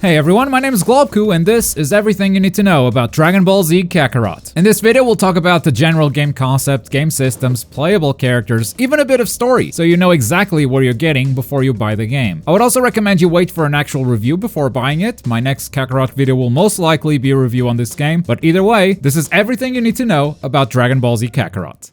Hey everyone, my name is Globku and this is everything you need to know about Dragon Ball Z Kakarot. In this video we'll talk about the general game concept, game systems, playable characters, even a bit of story, so you know exactly what you're getting before you buy the game. I would also recommend you wait for an actual review before buying it. My next Kakarot video will most likely be a review on this game, but either way, this is everything you need to know about Dragon Ball Z Kakarot.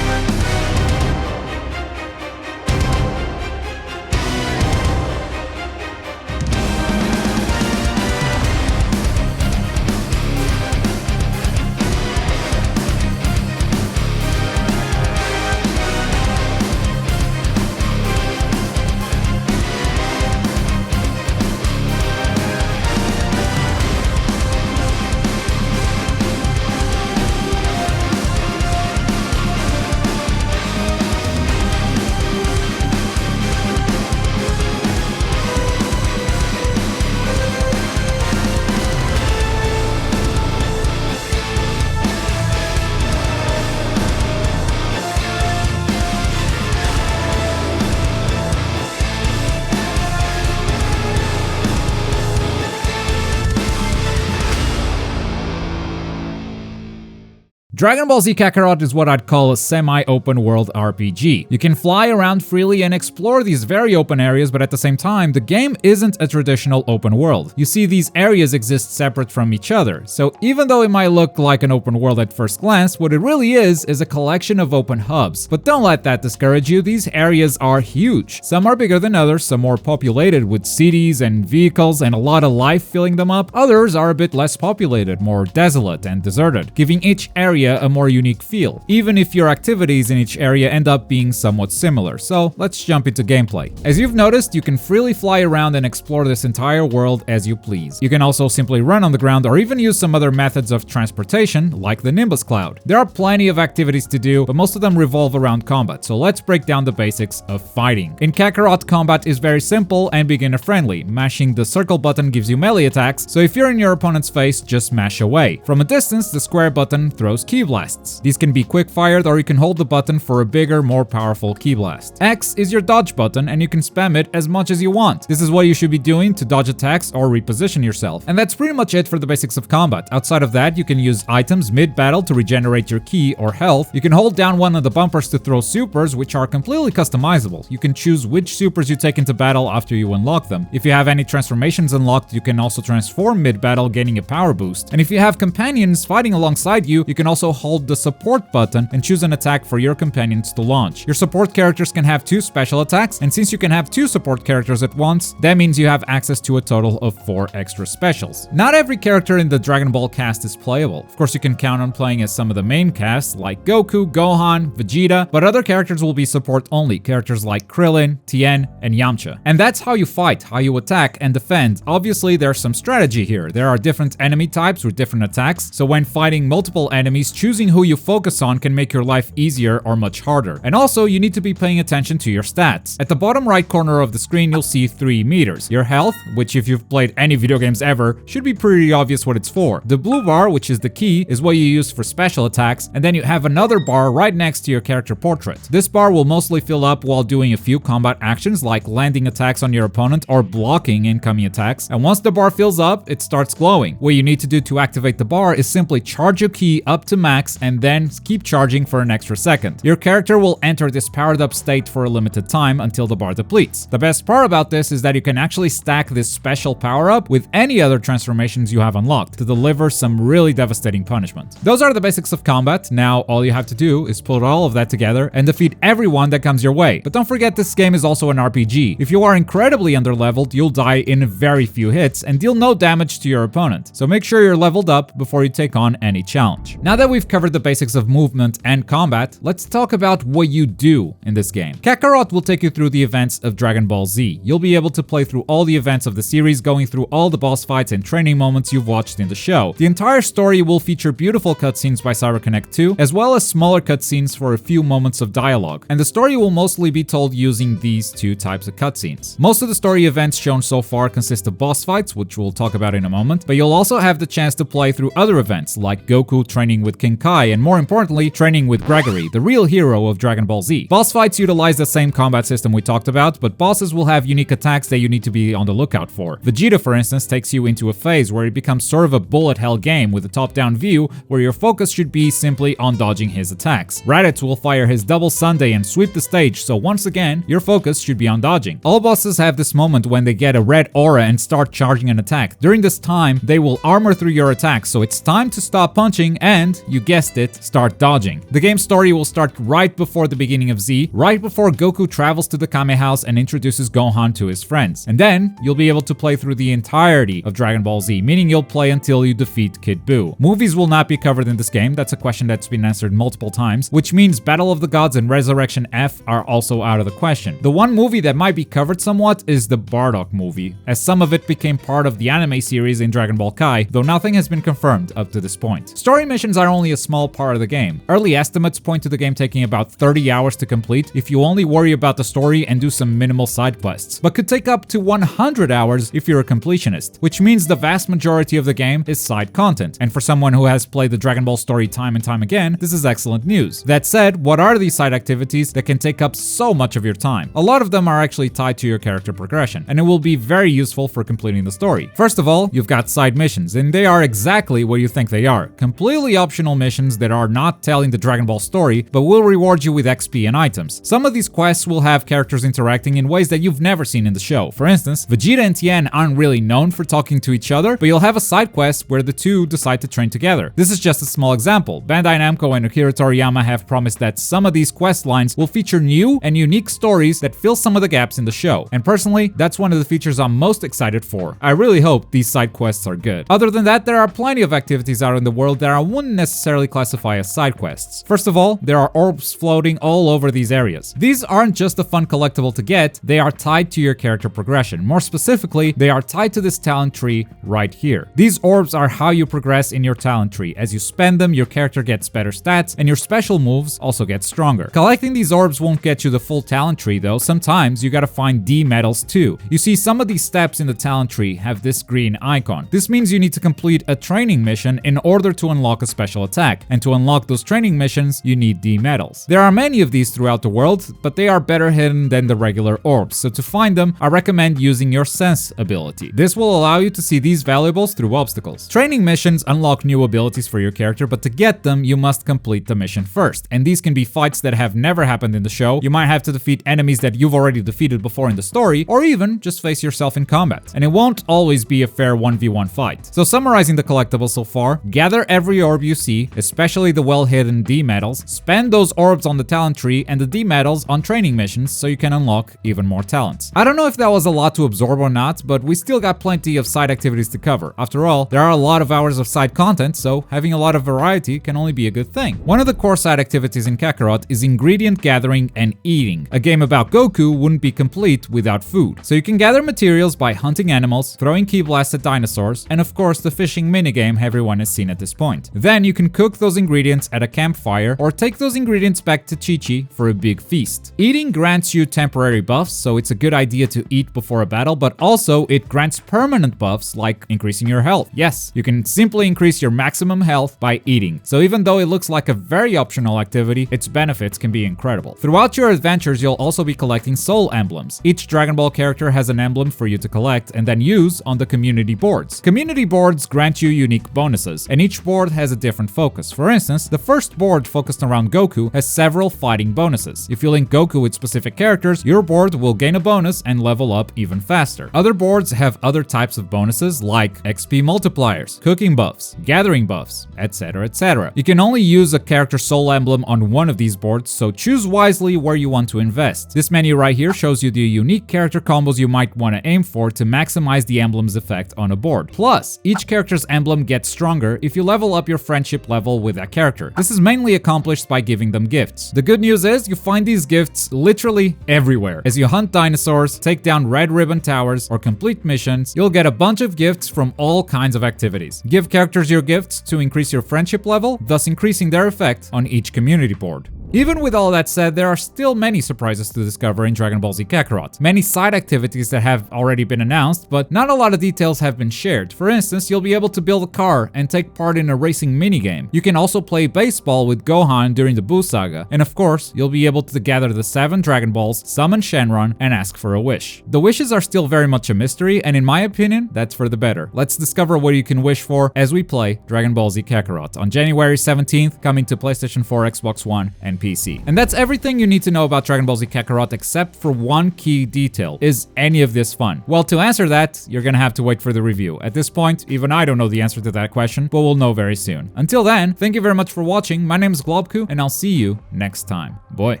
Dragon Ball Z Kakarot is what I'd call a semi-open world RPG. You can fly around freely and explore these very open areas, but at the same time, the game isn't a traditional open world. You see, these areas exist separate from each other, so even though it might look like an open world at first glance, what it really is a collection of open hubs. But don't let that discourage you, these areas are huge. Some are bigger than others, some more populated with cities and vehicles and a lot of life filling them up. Others are a bit less populated, more desolate and deserted, giving each area a more unique feel, even if your activities in each area end up being somewhat similar. So let's jump into gameplay. As you've noticed, you can freely fly around and explore this entire world as you please. You can also simply run on the ground or even use some other methods of transportation, like the Nimbus Cloud. There are plenty of activities to do, but most of them revolve around combat, so let's break down the basics of fighting. In Kakarot, combat is very simple and beginner friendly. Mashing the circle button gives you melee attacks, so if you're in your opponent's face, just mash away. From a distance, the square button throws ki blasts. These can be quick-fired, or you can hold the button for a bigger, more powerful ki blast. X is your dodge button, and you can spam it as much as you want. This is what you should be doing to dodge attacks or reposition yourself. And that's pretty much it for the basics of combat. Outside of that, you can use items mid-battle to regenerate your ki or health. You can hold down one of the bumpers to throw supers, which are completely customizable. You can choose which supers you take into battle after you unlock them. If you have any transformations unlocked, you can also transform mid-battle, gaining a power boost. And if you have companions fighting alongside you, you can also hold the support button and choose an attack for your companions to launch. Your support characters can have 2 special attacks, and since you can have 2 support characters at once, that means you have access to a total of 4 extra specials. Not every character in the Dragon Ball cast is playable. Of course, you can count on playing as some of the main casts like Goku, Gohan, Vegeta, but other characters will be support only, characters like Krillin, Tien, and Yamcha. And that's how you fight, how you attack and defend. Obviously, there's some strategy here. There are different enemy types with different attacks, so when fighting multiple enemies, choosing who you focus on can make your life easier or much harder. And also, you need to be paying attention to your stats. At the bottom right corner of the screen, you'll see 3 meters. Your health, which if you've played any video games ever, should be pretty obvious what it's for. The blue bar, which is the ki, is what you use for special attacks, and then you have another bar right next to your character portrait. This bar will mostly fill up while doing a few combat actions like landing attacks on your opponent or blocking incoming attacks, and once the bar fills up, it starts glowing. What you need to do to activate the bar is simply charge your ki up to max and then keep charging for an extra second. Your character will enter this powered up state for a limited time until the bar depletes. The best part about this is that you can actually stack this special power up with any other transformations you have unlocked to deliver some really devastating punishment. Those are the basics of combat. Now all you have to do is put all of that together and defeat everyone that comes your way. But don't forget, this game is also an RPG. If you are incredibly underleveled, you'll die in very few hits and deal no damage to your opponent. So make sure you're leveled up before you take on any challenge. Now that we've covered the basics of movement and combat, let's talk about what you do in this game. Kakarot will take you through the events of Dragon Ball Z. You'll be able to play through all the events of the series, going through all the boss fights and training moments you've watched in the show. The entire story will feature beautiful cutscenes by CyberConnect 2, as well as smaller cutscenes for a few moments of dialogue. And the story will mostly be told using these 2 types of cutscenes. Most of the story events shown so far consist of boss fights, which we'll talk about in a moment, but you'll also have the chance to play through other events like Goku training with King Kai, and more importantly, training with Gregory, the real hero of Dragon Ball Z. Boss fights utilize the same combat system we talked about, but bosses will have unique attacks that you need to be on the lookout for. Vegeta, for instance, takes you into a phase where it becomes sort of a bullet hell game with a top-down view where your focus should be simply on dodging his attacks. Raditz will fire his double Sunday and sweep the stage, so once again, your focus should be on dodging. All bosses have this moment when they get a red aura and start charging an attack. During this time, they will armor through your attacks, so it's time to stop punching and, you guessed it, start dodging. The game's story will start right before the beginning of Z, right before Goku travels to the Kame House and introduces Gohan to his friends. And then, you'll be able to play through the entirety of Dragon Ball Z, meaning you'll play until you defeat Kid Buu. Movies will not be covered in this game, that's a question that's been answered multiple times, which means Battle of the Gods and Resurrection F are also out of the question. The one movie that might be covered somewhat is the Bardock movie, as some of it became part of the anime series in Dragon Ball Kai, though nothing has been confirmed up to this point. Story missions are only a small part of the game. Early estimates point to the game taking about 30 hours to complete if you only worry about the story and do some minimal side quests, but could take up to 100 hours if you're a completionist, which means the vast majority of the game is side content, and for someone who has played the Dragon Ball story time and time again, this is excellent news. That said, what are these side activities that can take up so much of your time? A lot of them are actually tied to your character progression, and it will be very useful for completing the story. First of all, you've got side missions, and they are exactly what you think they are. Completely optional missions that are not telling the Dragon Ball story, but will reward you with XP and items. Some of these quests will have characters interacting in ways that you've never seen in the show. For instance, Vegeta and Tien aren't really known for talking to each other, but you'll have a side quest where the two decide to train together. This is just a small example. Bandai Namco and Akira Toriyama have promised that some of these quest lines will feature new and unique stories that fill some of the gaps in the show. And personally, that's one of the features I'm most excited for. I really hope these side quests are good. Other than that, there are plenty of activities out in the world that I wouldn't necessarily classify as side quests. First of all, there are orbs floating all over these areas. These aren't just a fun collectible to get, they are tied to your character progression. More specifically, they are tied to this talent tree right here. These orbs are how you progress in your talent tree. As you spend them, your character gets better stats, and your special moves also get stronger. Collecting these orbs won't get you the full talent tree though, sometimes you gotta find D medals too. You see, some of these steps in the talent tree have this green icon. This means you need to complete a training mission in order to unlock a special attack, and to unlock those training missions, you need D medals. There are many of these throughout the world, but they are better hidden than the regular orbs, so to find them, I recommend using your sense ability. This will allow you to see these valuables through obstacles. Training missions unlock new abilities for your character, but to get them, you must complete the mission first, and these can be fights that have never happened in the show. You might have to defeat enemies that you've already defeated before in the story, or even just face yourself in combat. And it won't always be a fair 1v1 fight. So summarizing the collectibles so far, gather every orb you see, especially the well-hidden D medals, spend those orbs on the talent tree and the D medals on training missions so you can unlock even more talents. I don't know if that was a lot to absorb or not, but we still got plenty of side activities to cover. After all, there are a lot of hours of side content, so having a lot of variety can only be a good thing. One of the core side activities in Kakarot is ingredient gathering and eating. A game about Goku wouldn't be complete without food. So you can gather materials by hunting animals, throwing key blasts at dinosaurs, and of course the fishing minigame everyone has seen at this point. Then you can cook those ingredients at a campfire or take those ingredients back to Chi-Chi for a big feast. Eating grants you temporary buffs, so it's a good idea to eat before a battle, but also it grants permanent buffs like increasing your health. Yes, you can simply increase your maximum health by eating. So even though it looks like a very optional activity, its benefits can be incredible. Throughout your adventures, you'll also be collecting soul emblems. Each Dragon Ball character has an emblem for you to collect and then use on the community boards. Community boards grant you unique bonuses, and each board has a different focus. For instance, the first board focused around Goku has several fighting bonuses. If you link Goku with specific characters, your board will gain a bonus and level up even faster. Other boards have other types of bonuses like XP multipliers, cooking buffs, gathering buffs, etc, etc. You can only use a character soul emblem on one of these boards, so choose wisely where you want to invest. This menu right here shows you the unique character combos you might want to aim for to maximize the emblem's effect on a board. Plus, each character's emblem gets stronger if you level up your friendship level with that character. This is mainly accomplished by giving them gifts. The good news is you find these gifts literally everywhere. As you hunt dinosaurs, take down red ribbon towers, or complete missions, you'll get a bunch of gifts from all kinds of activities. Give characters your gifts to increase your friendship level, thus increasing their effect on each community board. Even with all that said, there are still many surprises to discover in Dragon Ball Z Kakarot. Many side activities that have already been announced, but not a lot of details have been shared. For instance, you'll be able to build a car and take part in a racing minigame. You can also play baseball with Gohan during the Buu Saga. And of course, you'll be able to gather the 7 Dragon Balls, summon Shenron, and ask for a wish. The wishes are still very much a mystery, and in my opinion, that's for the better. Let's discover what you can wish for as we play Dragon Ball Z Kakarot on January 17th, coming to PlayStation 4, Xbox One, and PC. And that's everything you need to know about Dragon Ball Z Kakarot except for one key detail. Is any of this fun? Well, to answer that, you're gonna have to wait for the review. At this point, even I don't know the answer to that question, but we'll know very soon. Until then, thank you very much for watching. My name is Globku, and I'll see you next time. Boy.